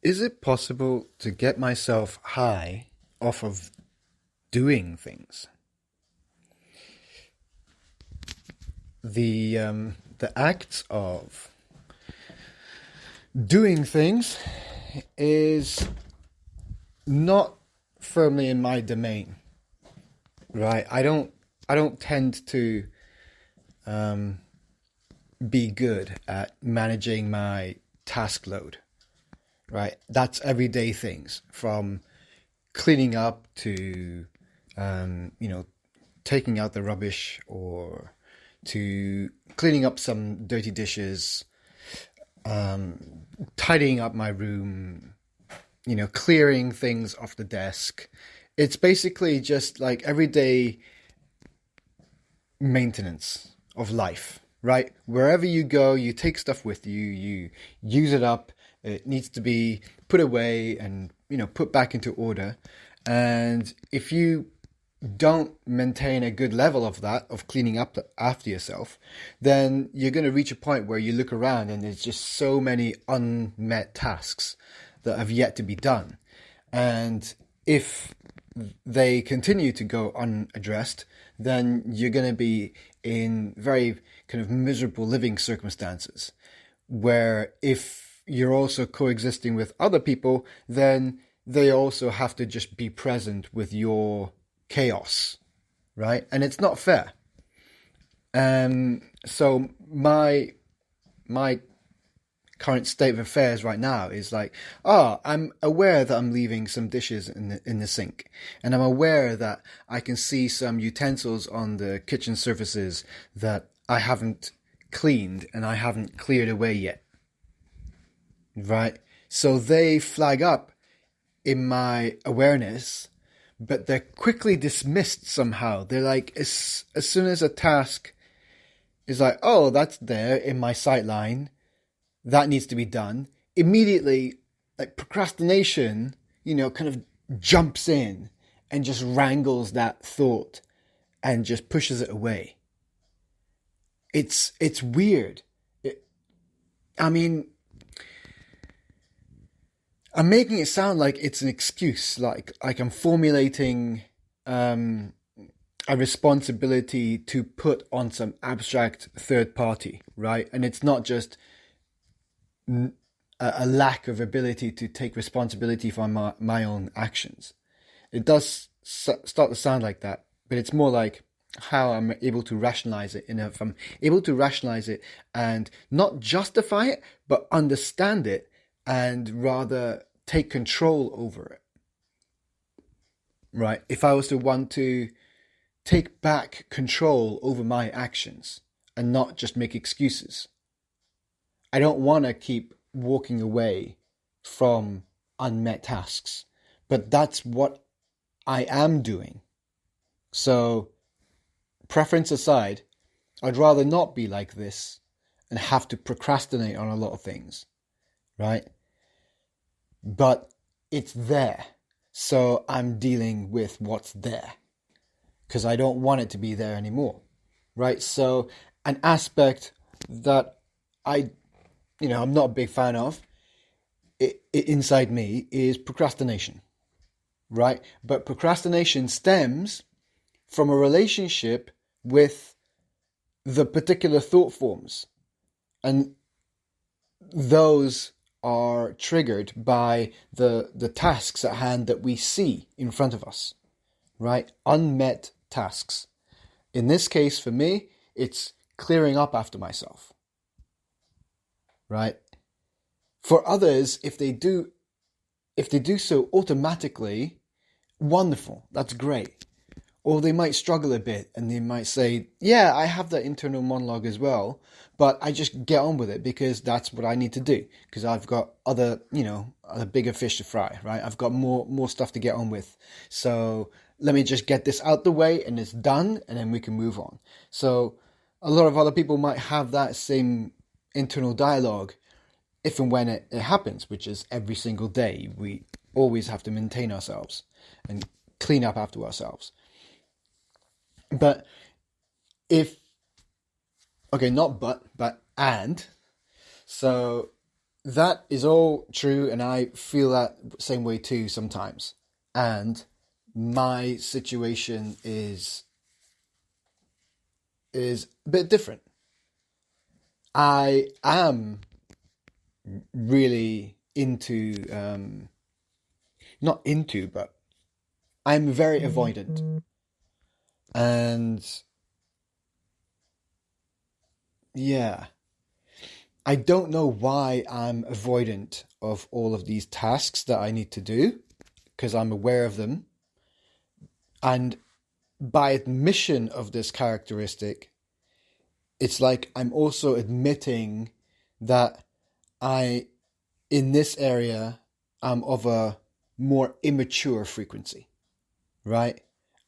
Is it possible to get myself high off of doing things? The act of doing things is not firmly in my domain, right? I don't tend to be good at managing my task load, right? That's everyday things from cleaning up to, you know, taking out the rubbish or to cleaning up some dirty dishes, tidying up my room, clearing things off the desk. It's basically just like everyday maintenance of life, right? Wherever you go, you take stuff with you, you use it up, it needs to be put away and, put back into order. And if you don't maintain a good level of that, of cleaning up after yourself, then you're going to reach a point where you look around and there's just so many unmet tasks that have yet to be done. And if they continue to go unaddressed, then you're going to be in very kind of miserable living circumstances, where if you're also coexisting with other people, then they also have to just be present with your chaos, right? And it's not fair. So my current state of affairs right now is like, I'm aware that I'm leaving some dishes in the sink, and I'm aware that I can see some utensils on the kitchen surfaces that I haven't cleaned and I haven't cleared away yet, right? So they flag up in my awareness, but they're quickly dismissed somehow. They're like, as soon as a task is like, oh, that's there in my sight line, that needs to be done, immediately, like procrastination, kind of jumps in and just wrangles that thought and just pushes it away. It's weird. I mean, I'm making it sound like it's an excuse, like I'm formulating a responsibility to put on some abstract third party, right? And it's not just a lack of ability to take responsibility for my own actions. It does start to sound like that, but it's more like how I'm able to rationalize it. If I'm able to rationalize it and not justify it, but understand it and rather take control over it, right? If I was to want to take back control over my actions and not just make excuses, I don't want to keep walking away from unmet tasks, but that's what I am doing. So, preference aside, I'd rather not be like this and have to procrastinate on a lot of things, right? But it's there, so I'm dealing with what's there because I don't want it to be there anymore, right? So, an aspect that I'm not a big fan of inside me is procrastination, right? But procrastination stems from a relationship with the particular thought forms, and those are triggered by the tasks at hand that we see in front of us, right? Unmet tasks. In this case, for me, it's clearing up after myself, right? For others, if they do so automatically, wonderful, that's great. Or they might struggle a bit and they might say, yeah, I have that internal monologue as well, but I just get on with it because that's what I need to do, because I've got other bigger fish to fry, right? I've got more stuff to get on with. So let me just get this out the way and it's done, and then we can move on. So a lot of other people might have that same internal dialogue if and when it happens, which is every single day. We always have to maintain ourselves and clean up after ourselves. But and. So that is all true, and I feel that same way too sometimes. And my situation is a bit different. I am really into, not into, but I'm very avoidant. And yeah, I don't know why I'm avoidant of all of these tasks that I need to do, because I'm aware of them. And by admission of this characteristic, it's like I'm also admitting that in this area, I'm of a more immature frequency, right?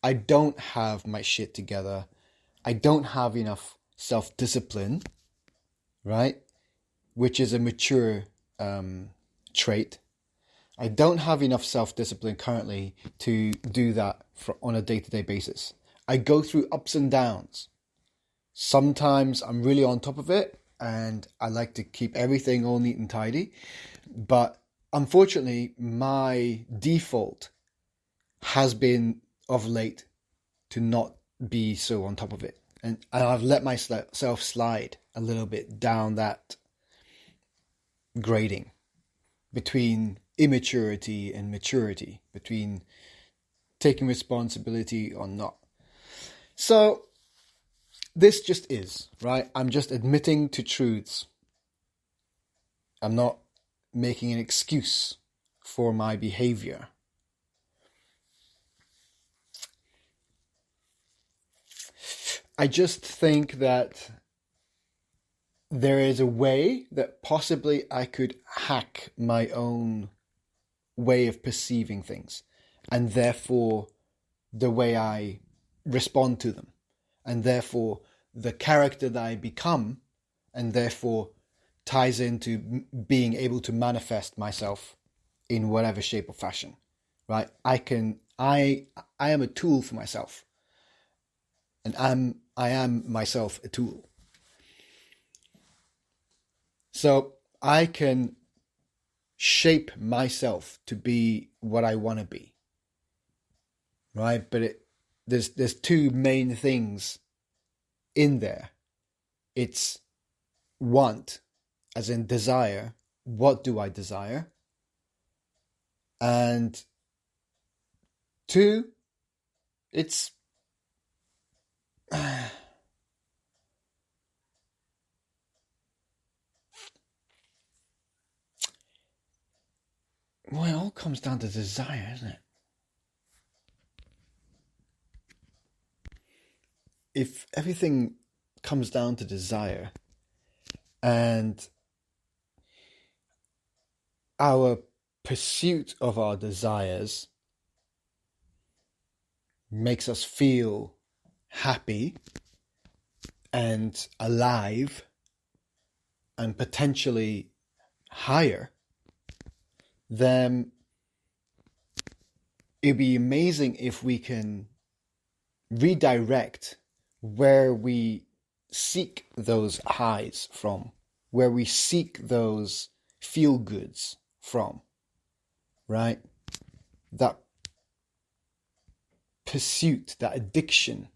I don't have my shit together. I don't have enough self-discipline, right? Which is a mature trait. I don't have enough self-discipline currently to do that on a day-to-day basis. I go through ups and downs. Sometimes I'm really on top of it and I like to keep everything all neat and tidy. But unfortunately, my default has been of late to not be so on top of it. And I've let myself slide a little bit down that grading between immaturity and maturity, between taking responsibility or not. So this just is, right? I'm just admitting to truths. I'm not making an excuse for my behavior. I just think that there is a way that possibly I could hack my own way of perceiving things, and therefore the way I respond to them, and therefore the character that I become, and therefore ties into being able to manifest myself in whatever shape or fashion, right? I am a tool for myself, and I am myself a tool. So I can shape myself to be what I want to be, right? But there's two main things in there. It's want, as in desire. What do I desire? And two, it's well, it all comes down to desire, isn't it? If everything comes down to desire, and our pursuit of our desires makes us feel happy and alive and potentially higher, then it'd be amazing if we can redirect where we seek those highs from, where we seek those feel goods from, right? That pursuit, that addiction.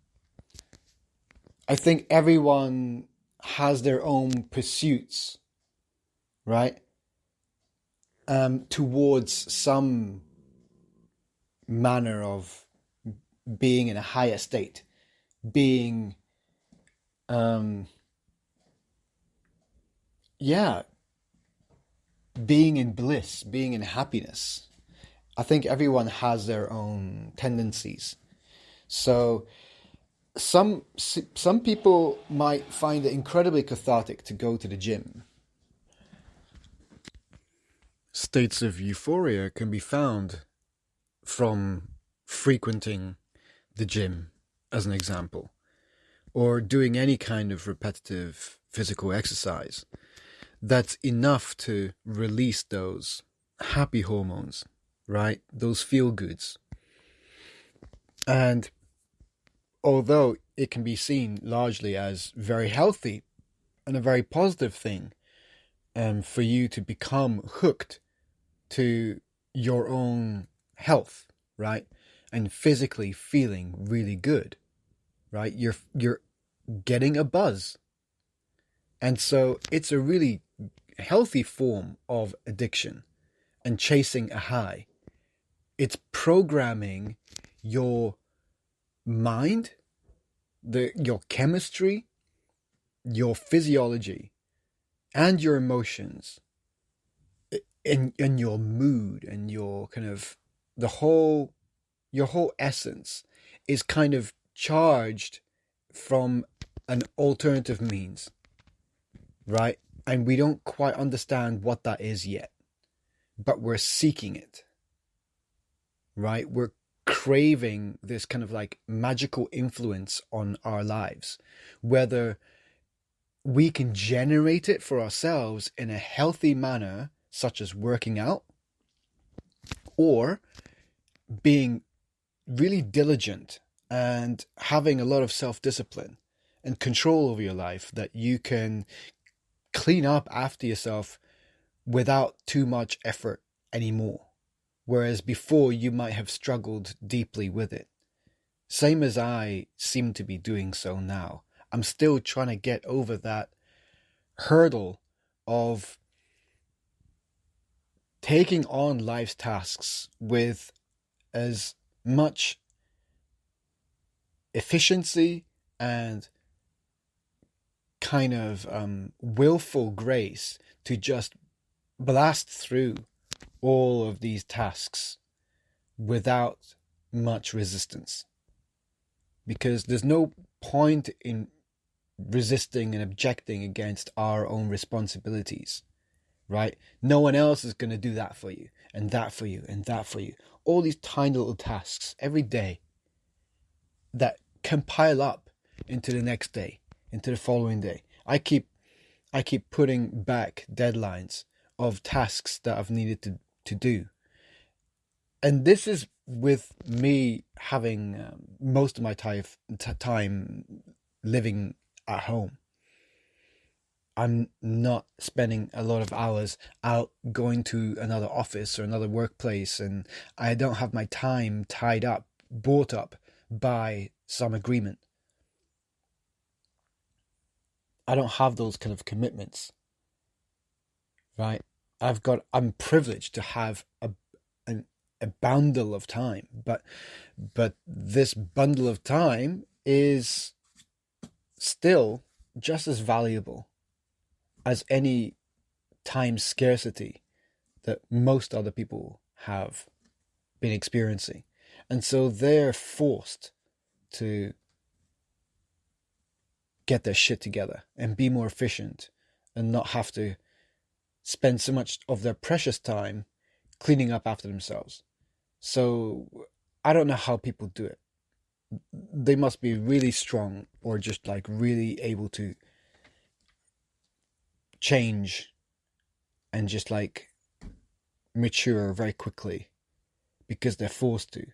I think everyone has their own pursuits, right? Towards some manner of being in a higher state, being, being in bliss, being in happiness. I think everyone has their own tendencies. So some people might find it incredibly cathartic to go to the gym. States of euphoria can be found from frequenting the gym, as an example, or doing any kind of repetitive physical exercise. That's enough to release those happy hormones, right? Those feel goods. And although it can be seen largely as very healthy and a very positive thing, for you to become hooked to your own health, right? And physically feeling really good, right? You're getting a buzz. And so it's a really healthy form of addiction and chasing a high. It's programming your mind, your chemistry, your physiology, and your emotions, and your mood, and your kind of your whole essence is kind of charged from an alternative means, right? And we don't quite understand what that is yet, but we're seeking it, right? We're craving this kind of like magical influence on our lives, whether we can generate it for ourselves in a healthy manner, such as working out, or being really diligent and having a lot of self-discipline and control over your life, that you can clean up after yourself without too much effort anymore. Whereas before you might have struggled deeply with it. Same as I seem to be doing so now. I'm still trying to get over that hurdle of taking on life's tasks with as much efficiency and kind of willful grace to just blast through all of these tasks without much resistance. Because there's no point in resisting and objecting against our own responsibilities, right? No one else is going to do that for you, and that for you, and that for you. All these tiny little tasks every day that can pile up into the next day, into the following day. I keep putting back deadlines of tasks that I've needed to do. And this is with me having most of my time living at home. I'm not spending a lot of hours out going to another office or another workplace, and I don't have my time bought up by some agreement. I don't have those kind of commitments, right? I'm privileged to have a bundle of time, but this bundle of time is still just as valuable as any time scarcity that most other people have been experiencing. And so they're forced to get their shit together and be more efficient and not have to spend so much of their precious time cleaning up after themselves. So I don't know how people do it. They must be really strong, or just like really able to change and just like mature very quickly because they're forced to.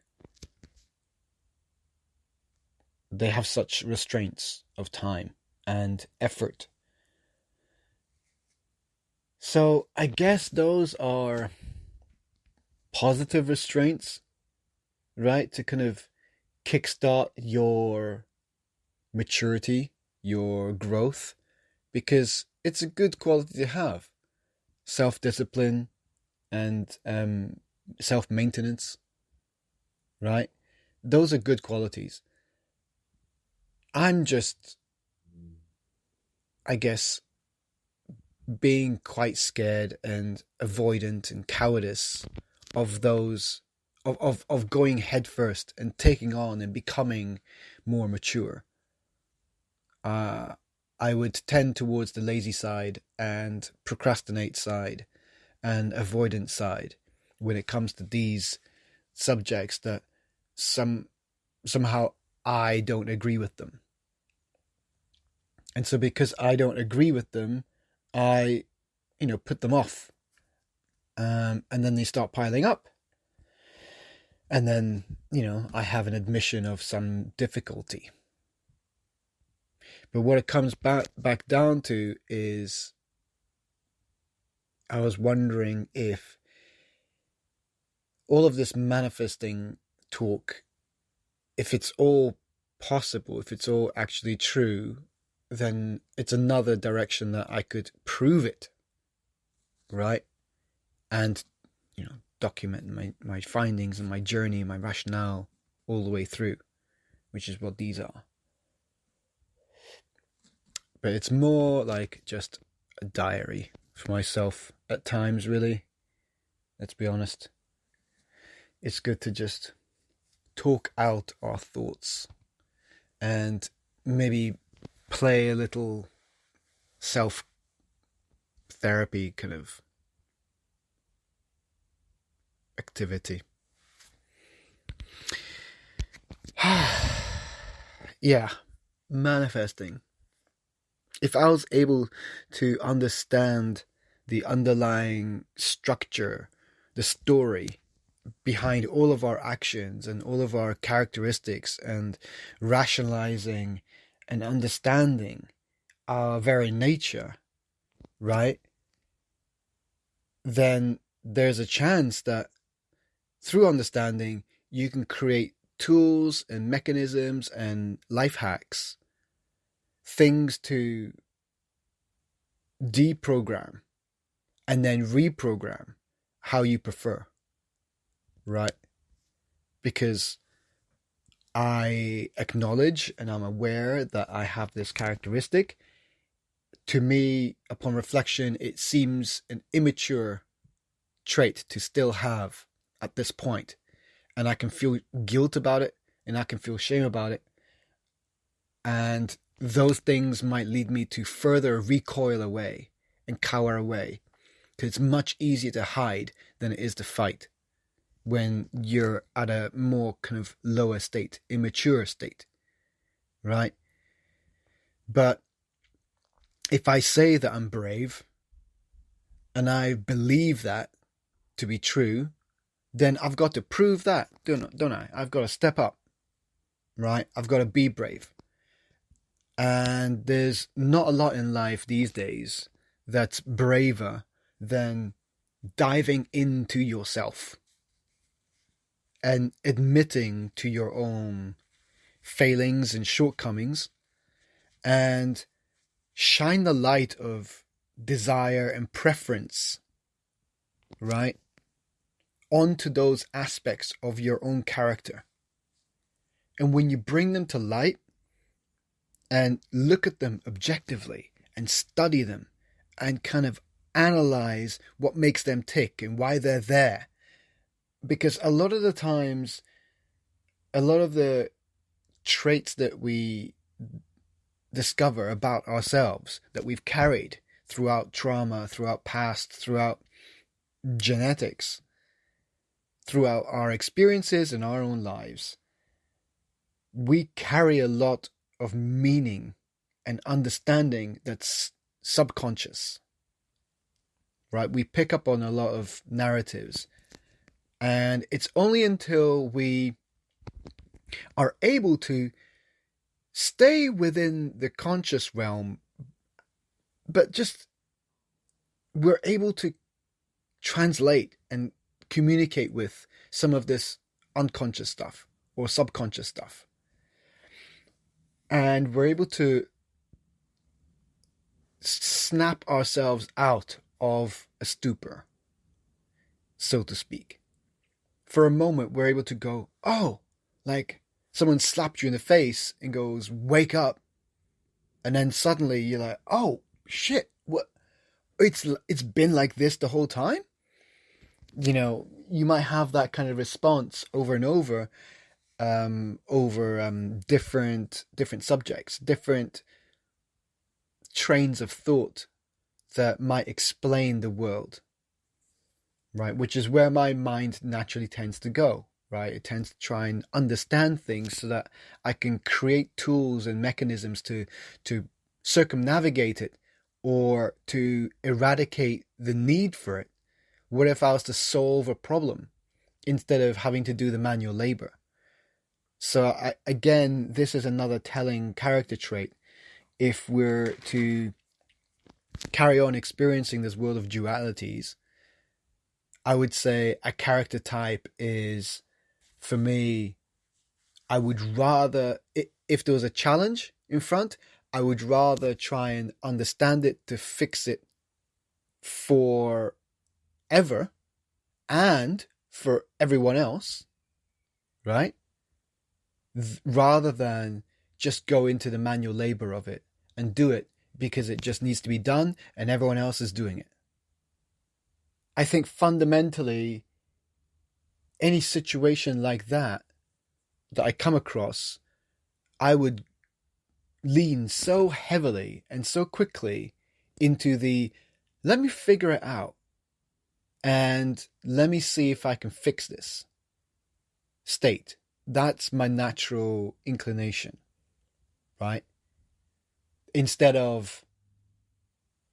They have such restraints of time and effort. So I guess those are positive restraints, right? To kind of kickstart your maturity, your growth, because it's a good quality to have. Self-discipline and self-maintenance, right? Those are good qualities. I'm just, I guess, being quite scared and avoidant and cowardice of those, of going headfirst and taking on and becoming more mature. I would tend towards the lazy side and procrastinate side and avoidant side when it comes to these subjects that somehow I don't agree with them. And so because I don't agree with them, I, put them off. And then they start piling up. And then, I have an admission of some difficulty. But what it comes back down to is I was wondering if all of this manifesting talk, if it's all possible, if it's all actually true, then it's another direction that I could prove it, right? And, document my findings and my journey, my rationale all the way through, which is what these are. But it's more like just a diary for myself at times, really. Let's be honest. It's good to just talk out our thoughts and maybe play a little self-therapy kind of activity. Yeah, manifesting. If I was able to understand the underlying structure, the story behind all of our actions and all of our characteristics, and rationalizing and understanding our very nature, right? Then there's a chance that through understanding, you can create tools and mechanisms and life hacks, things to deprogram and then reprogram how you prefer, right? Because I acknowledge and I'm aware that I have this characteristic. To me, upon reflection, it seems an immature trait to still have at this point. And I can feel guilt about it, and I can feel shame about it. And those things might lead me to further recoil away and cower away. Because it's much easier to hide than it is to fight when you're at a more kind of lower state, immature state, right? But if I say that I'm brave, and I believe that to be true, then I've got to prove that, don't I? I've got to step up, right? I've got to be brave. And there's not a lot in life these days that's braver than diving into yourself and admitting to your own failings and shortcomings and shine the light of desire and preference, right, onto those aspects of your own character. And when you bring them to light and look at them objectively and study them and kind of analyze what makes them tick and why they're there, because a lot of the times, a lot of the traits that we discover about ourselves that we've carried throughout trauma, throughout past, throughout genetics, throughout our experiences in our own lives, we carry a lot of meaning and understanding that's subconscious, right? We pick up on a lot of narratives, and it's only until we are able to stay within the conscious realm, but just we're able to translate and communicate with some of this unconscious stuff or subconscious stuff. And we're able to snap ourselves out of a stupor, so to speak. For a moment, we're able to go, oh, like someone slapped you in the face and goes, wake up. And then suddenly you're like, oh, shit, what? It's been like this the whole time? You know, you might have that kind of response over and over, different subjects, different trains of thought that might explain the world, right? Which is where my mind naturally tends to go, right? It tends to try and understand things so that I can create tools and mechanisms to circumnavigate it or to eradicate the need for it. What if I was to solve a problem instead of having to do the manual labor? So again, this is another telling character trait. If we're to carry on experiencing this world of dualities, I would say a character type is, for me, I would rather, if there was a challenge in front, I would rather try and understand it to fix it forever and for everyone else, right? Rather than just go into the manual labor of it and do it because it just needs to be done and everyone else is doing it. I think fundamentally, any situation like that I come across, I would lean so heavily and so quickly into the let me figure it out and let me see if I can fix this state. That's my natural inclination, right? Instead of,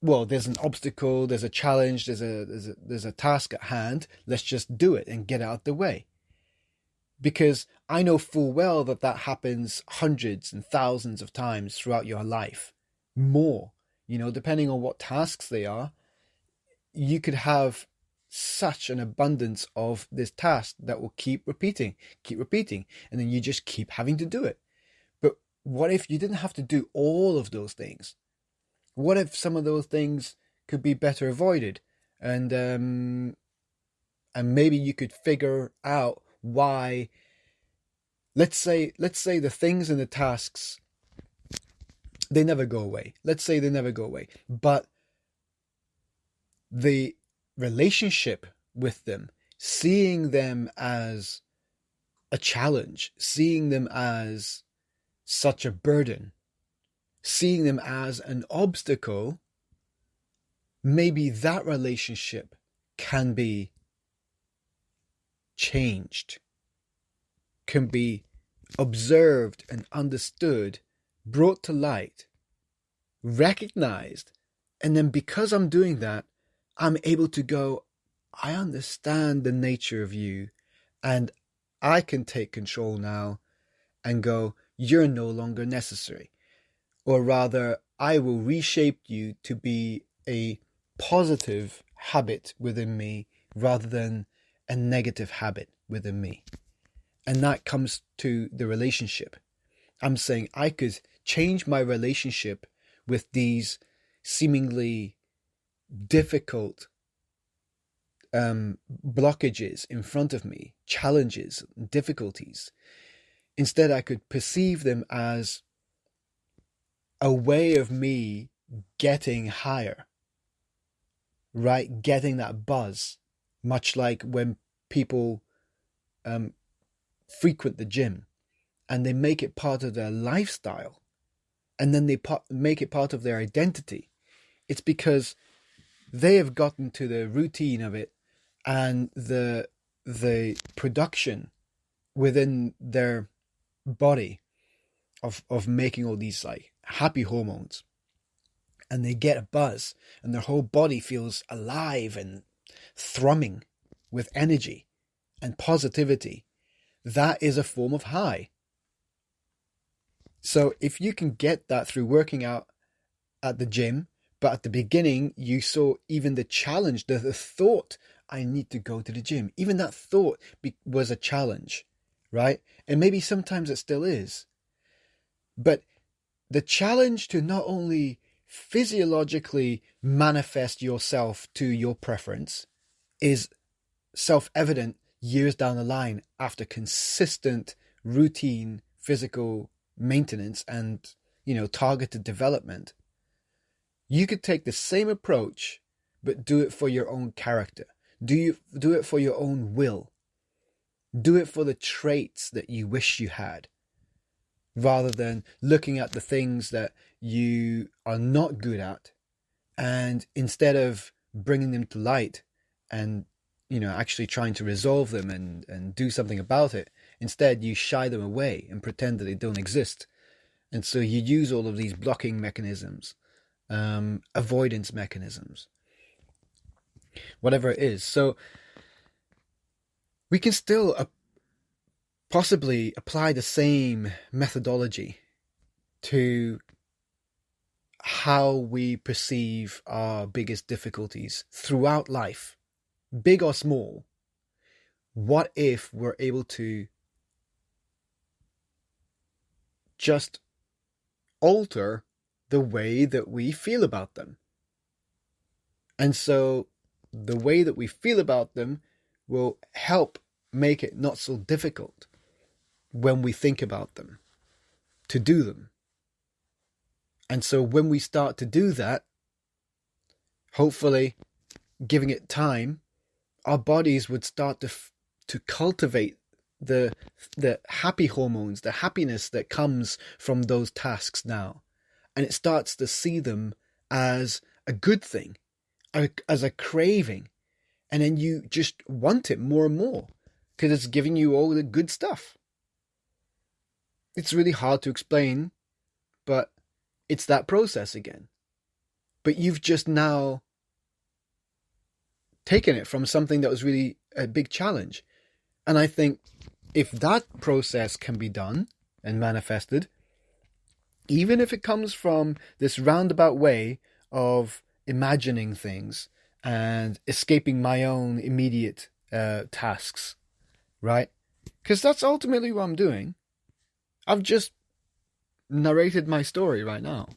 well, there's an obstacle, there's a challenge, there's a task at hand, let's just do it and get out of the way. Because I know full well that happens hundreds and thousands of times throughout your life. More, depending on what tasks they are, you could have such an abundance of this task that will keep repeating, and then you just keep having to do it. But what if you didn't have to do all of those things? What if some of those things could be better avoided? And maybe you could figure out why. Let's say the things and the tasks, they never go away. Let's say they never go away. But the relationship with them, seeing them as a challenge, seeing them as such a burden, seeing them as an obstacle, maybe that relationship can be changed, can be observed and understood, brought to light, recognized. And then because I'm doing that, I'm able to go, I understand the nature of you, and I can take control now and go, you're no longer necessary. Or rather, I will reshape you to be a positive habit within me rather than a negative habit within me. And that comes to the relationship. I'm saying I could change my relationship with these seemingly difficult blockages in front of me, challenges, difficulties. Instead, I could perceive them as a way of me getting higher, right? Getting that buzz, much like when people frequent the gym and they make it part of their lifestyle and then they make it part of their identity. It's because they have gotten to the routine of it and the production within their body of making all these like happy hormones, and they get a buzz and their whole body feels alive and thrumming with energy and positivity. That is a form of high. So if you can get that through working out at the gym, but at the beginning you saw even the challenge, the thought, I need to go to the gym, even that thought was a challenge, right? And maybe sometimes it still is. But the challenge to not only physiologically manifest yourself to your preference is self-evident years down the line after consistent routine physical maintenance and targeted development. You could take the same approach but do it for your own character. Do it for your own will. Do it for the traits that you wish you had, rather than looking at the things that you are not good at, and instead of bringing them to light and actually trying to resolve them and do something about it, instead you shy them away and pretend that they don't exist. And so you use all of these blocking mechanisms, avoidance mechanisms, whatever it is. So we can still possibly apply the same methodology to how we perceive our biggest difficulties throughout life, big or small, what if we're able to just alter the way that we feel about them? And so the way that we feel about them will help make it not so difficult when we think about them, to do them. And so when we start to do that, hopefully giving it time, our bodies would start to cultivate the happy hormones, the happiness that comes from those tasks now. And it starts to see them as a good thing, as a craving. And then you just want it more and more because it's giving you all the good stuff. It's really hard to explain, but it's that process again. But you've just now taken it from something that was really a big challenge. And I think if that process can be done and manifested, even if it comes from this roundabout way of imagining things and escaping my own immediate tasks, right? Because that's ultimately what I'm doing. I've just narrated my story right now.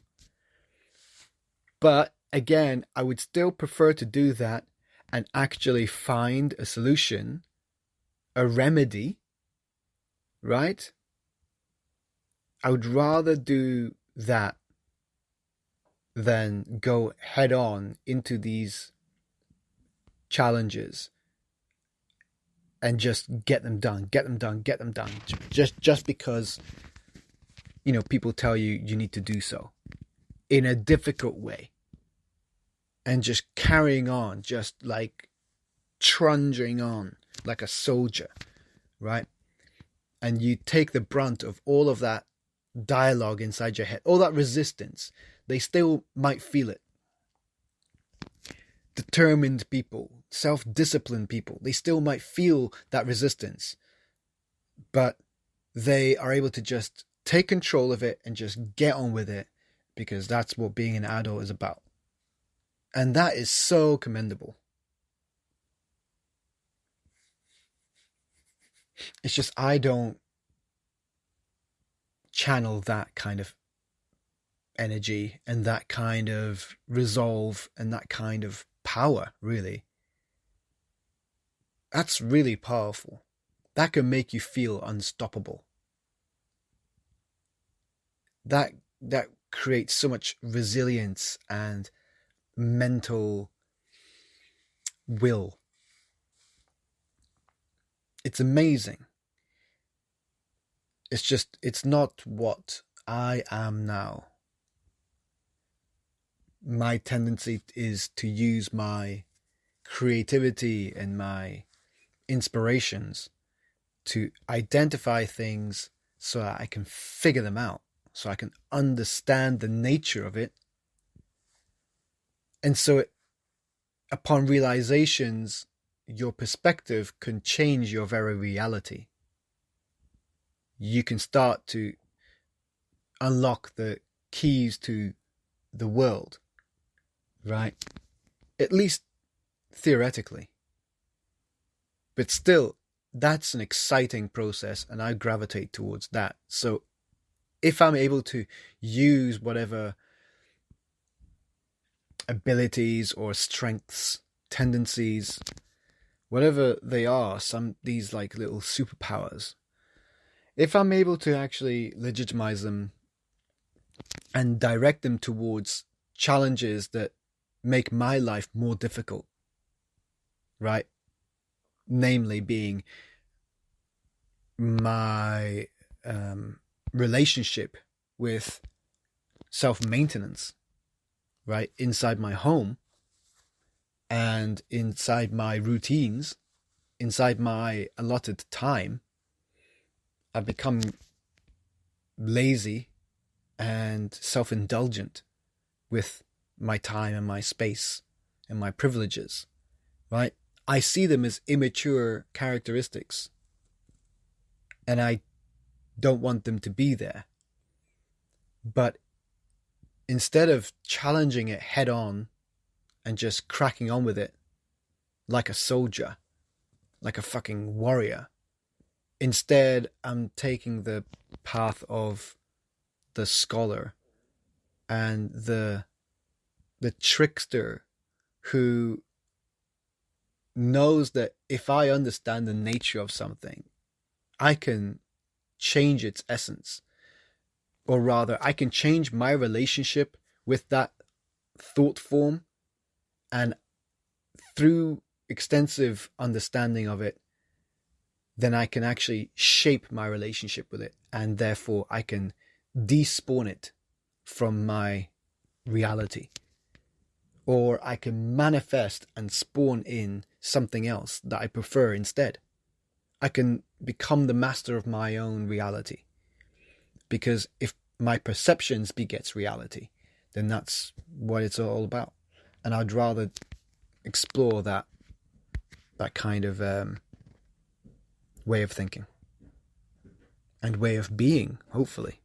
But again, I would still prefer to do that and actually find a solution, a remedy, right? I would rather do that than go head on into these challenges and just get them done. Just because, people tell you need to do so in a difficult way. And just carrying on, just like trudging on like a soldier, right? And you take the brunt of all of that dialogue inside your head, all that resistance. They still might feel it. Determined people, self-disciplined people, they still might feel that resistance, but they are able to just take control of it and just get on with it, because that's what being an adult is about. And that is so commendable. It's just I don't channel that kind of energy and that kind of resolve and that kind of power, really. That's really powerful. That can make you feel unstoppable. That creates so much resilience and mental will. It's amazing. It's not what I am now. My tendency is to use my creativity and my inspirations to identify things so that I can figure them out, so I can understand the nature of it. And so upon realizations, your perspective can change your very reality. You can start to unlock the keys to the world, right? At least theoretically. But still, that's an exciting process, and I gravitate towards that. So if I'm able to use whatever abilities or strengths, tendencies, whatever they are, these like little superpowers, if I'm able to actually legitimize them and direct them towards challenges that make my life more difficult, right? Namely being my relationship with self-maintenance, right? Inside my home and inside my routines, inside my allotted time, I've become lazy and self-indulgent with my time and my space and my privileges, right? I see them as immature characteristics, and I don't want them to be there. But instead of challenging it head on and just cracking on with it like a soldier, like a fucking warrior, instead I'm taking the path of the scholar and the trickster who knows that if I understand the nature of something, I can change its essence. Or rather, I can change my relationship with that thought form, and through extensive understanding of it, then I can actually shape my relationship with it, and therefore I can despawn it from my reality. Or I can manifest and spawn in something else that I prefer instead. I can become the master of my own reality. Because if my perceptions begets reality, then that's what it's all about. And I'd rather explore that kind of way of thinking and way of being, hopefully.